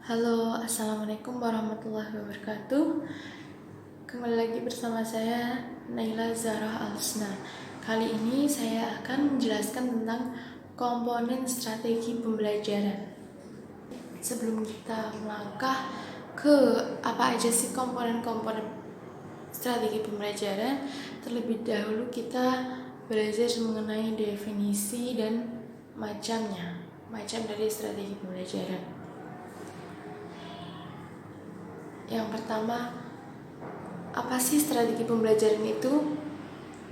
Halo, Assalamualaikum warahmatullahi wabarakatuh. Kembali lagi bersama saya, Naila Zarah Alsna. Kali ini saya akan menjelaskan tentang komponen strategi pembelajaran. Sebelum kita melangkah ke apa aja sih komponen-komponen strategi pembelajaran, terlebih dahulu kita belajar mengenai definisi dan macam dari strategi pembelajaran. Yang pertama, apa sih strategi pembelajaran itu?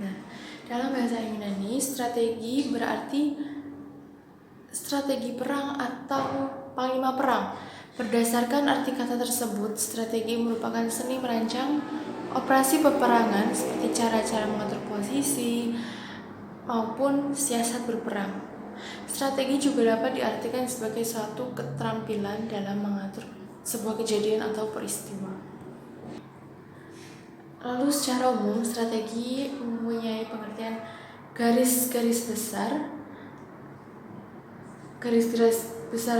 Nah, dalam bahasa Yunani, strategi berarti strategi perang atau panglima perang. Berdasarkan arti kata tersebut, strategi merupakan seni merancang operasi peperangan seperti cara-cara mengatur posisi maupun siasat berperang. Strategi juga dapat diartikan sebagai suatu keterampilan dalam mengatur sebuah kejadian atau peristiwa. Lalu secara umum, strategi mempunyai pengertian garis-garis besar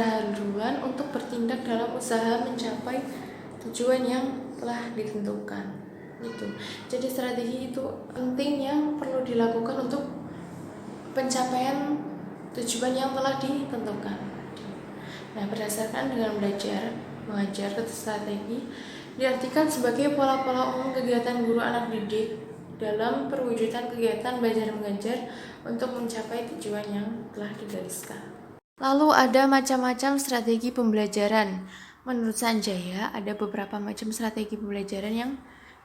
haluan untuk bertindak dalam usaha mencapai tujuan yang telah ditentukan. Gitu. Jadi strategi itu penting yang perlu dilakukan untuk pencapaian tujuan yang telah ditentukan. Nah, berdasarkan dengan belajar mengajar strategi diartikan sebagai pola-pola umum kegiatan guru anak didik dalam perwujudan kegiatan belajar mengajar untuk mencapai tujuan yang telah digariskan. Lalu ada macam-macam strategi pembelajaran. Menurut Sanjaya, ada beberapa macam strategi pembelajaran yang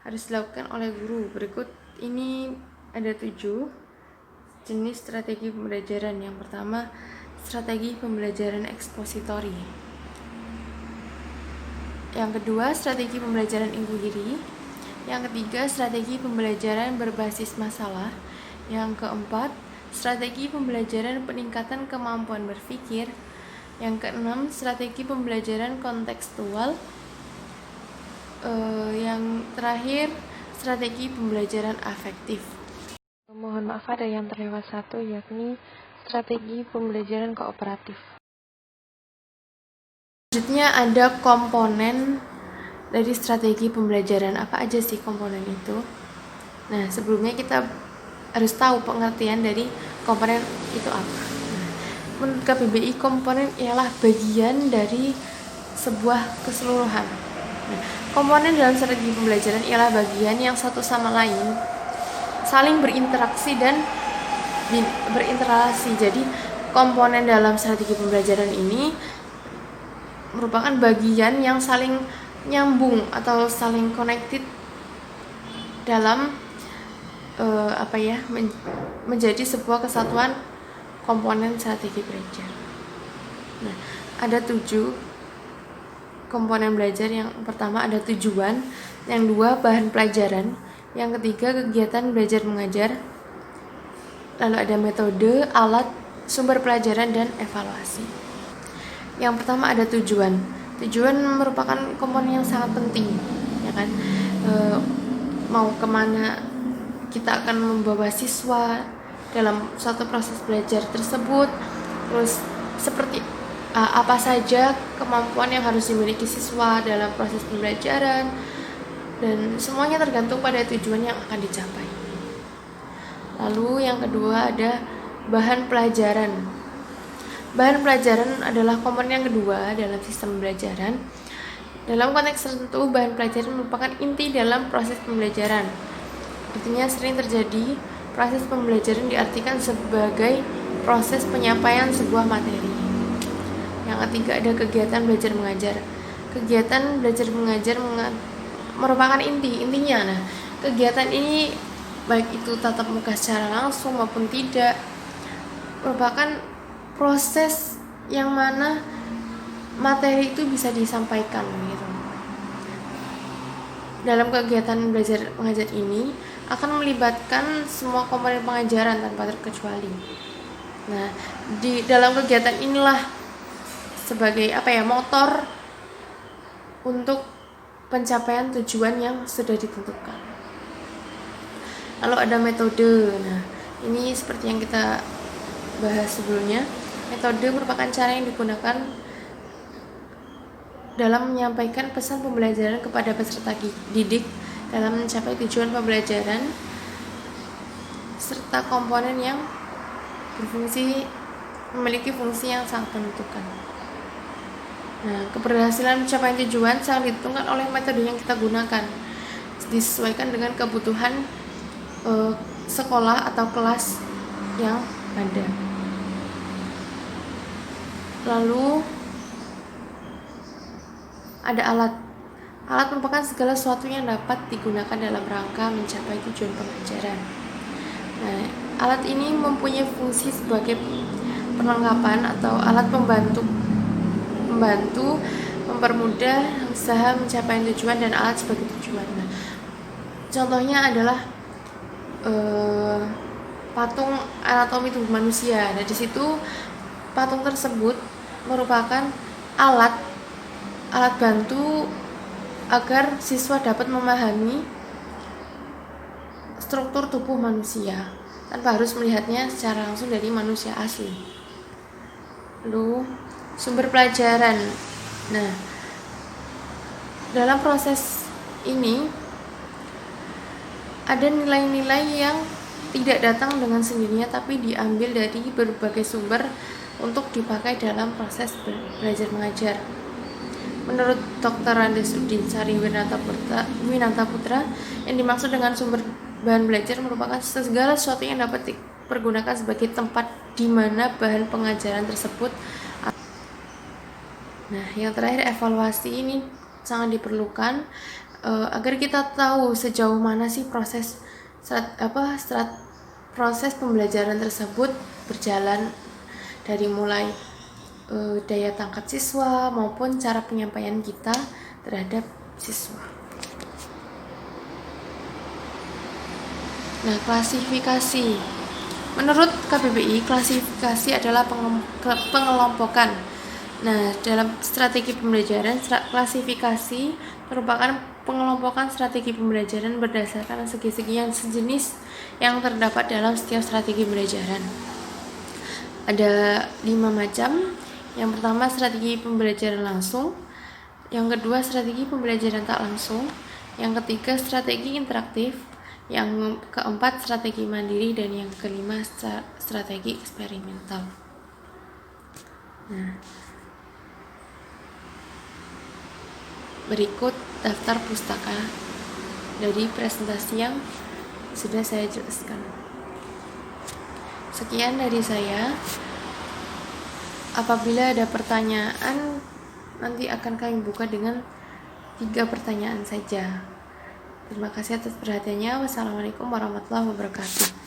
harus dilakukan oleh guru. Berikut ini ada 7 jenis strategi pembelajaran. Yang pertama, strategi pembelajaran ekspositori. Yang kedua, strategi pembelajaran inquiry. Yang ketiga, strategi pembelajaran berbasis masalah. Yang keempat, strategi pembelajaran peningkatan kemampuan berpikir. Yang keenam, strategi pembelajaran kontekstual. Yang terakhir, strategi pembelajaran afektif. Mohon maaf ada yang terlewat satu, yakni strategi pembelajaran kooperatif. Selanjutnya ada komponen dari strategi pembelajaran. Apa aja sih komponen itu? Nah, sebelumnya kita harus tahu pengertian dari komponen itu apa. Menurut KBBI, komponen ialah bagian dari sebuah keseluruhan. Nah, komponen dalam strategi pembelajaran ialah bagian yang satu sama lain saling berinteraksi dan berinteraksi. Jadi, komponen dalam strategi pembelajaran ini merupakan bagian yang saling nyambung atau saling connected dalam menjadi sebuah kesatuan komponen strategi belajar. Nah, ada 7 komponen belajar. Yang pertama ada tujuan, yang 2 bahan pelajaran, yang ketiga kegiatan belajar mengajar, lalu ada metode, alat, sumber pelajaran, dan evaluasi. Yang pertama ada tujuan. Tujuan merupakan komponen yang sangat penting, ya kan? Mau kemana kita akan membawa siswa dalam suatu proses belajar tersebut, terus seperti apa saja kemampuan yang harus dimiliki siswa dalam proses pembelajaran, dan semuanya tergantung pada tujuan yang akan dicapai. Lalu yang kedua ada bahan pelajaran. Bahan pelajaran adalah komponen yang kedua dalam sistem pembelajaran. Dalam konteks tertentu, bahan pelajaran merupakan inti dalam proses pembelajaran. Artinya sering terjadi proses pembelajaran diartikan sebagai proses penyampaian sebuah materi. Yang ketiga ada kegiatan belajar mengajar. Kegiatan belajar mengajar merupakan intinya. Nah, kegiatan ini baik itu tatap muka secara langsung maupun tidak, merupakan proses yang mana materi itu bisa disampaikan gitu. Dalam kegiatan belajar mengajar ini akan melibatkan semua komponen pengajaran tanpa terkecuali. Nah, di dalam kegiatan inilah sebagai motor untuk pencapaian tujuan yang sudah ditentukan. Lalu ada metode. Nah, ini seperti yang kita bahas sebelumnya. Metode merupakan cara yang digunakan dalam menyampaikan pesan pembelajaran kepada peserta didik dalam mencapai tujuan pembelajaran, serta komponen yang memiliki fungsi yang sangat menentukan. Nah, keberhasilan mencapai tujuan sangat ditentukan oleh metode yang kita gunakan, disesuaikan dengan kebutuhan sekolah atau kelas yang ada. Lalu ada alat. Alat merupakan segala sesuatu yang dapat digunakan dalam rangka mencapai tujuan pembelajaran. Nah, alat ini mempunyai fungsi sebagai perlengkapan atau alat membantu mempermudah usaha mencapai tujuan dan alat sebagai tujuan. Nah, contohnya adalah patung anatomi tubuh manusia. Nah, di situ patung tersebut merupakan alat bantu agar siswa dapat memahami struktur tubuh manusia tanpa harus melihatnya secara langsung dari manusia asli. Lalu sumber pelajaran. Nah, dalam proses ini ada nilai-nilai yang tidak datang dengan sendirinya tapi diambil dari berbagai sumber untuk dipakai dalam proses belajar mengajar. Menurut Dr. Andesudin Sari Winata Putra, yang dimaksud dengan sumber bahan belajar merupakan segala sesuatu yang dapat dipergunakan sebagai tempat di mana bahan pengajaran tersebut. Nah, yang terakhir, evaluasi ini sangat diperlukan agar kita tahu sejauh mana sih proses pembelajaran tersebut berjalan, dari mulai daya tangkap siswa maupun cara penyampaian kita terhadap siswa. Nah, klasifikasi. Menurut KBBI, klasifikasi adalah pengelompokan. Nah, dalam strategi pembelajaran, klasifikasi merupakan pengelompokan strategi pembelajaran berdasarkan segi-segi yang sejenis yang terdapat dalam setiap strategi pembelajaran. Ada 5 macam. Yang pertama, strategi pembelajaran langsung. Yang kedua, strategi pembelajaran tak langsung. Yang ketiga, strategi interaktif. Yang keempat, strategi mandiri. Dan yang kelima, strategi eksperimental. Nah, berikut daftar pustaka dari presentasi yang sudah saya jelaskan. Sekian dari saya. Apabila ada pertanyaan, nanti akan kami buka dengan 3 pertanyaan saja. Terima kasih atas perhatiannya. Wassalamualaikum warahmatullahi wabarakatuh.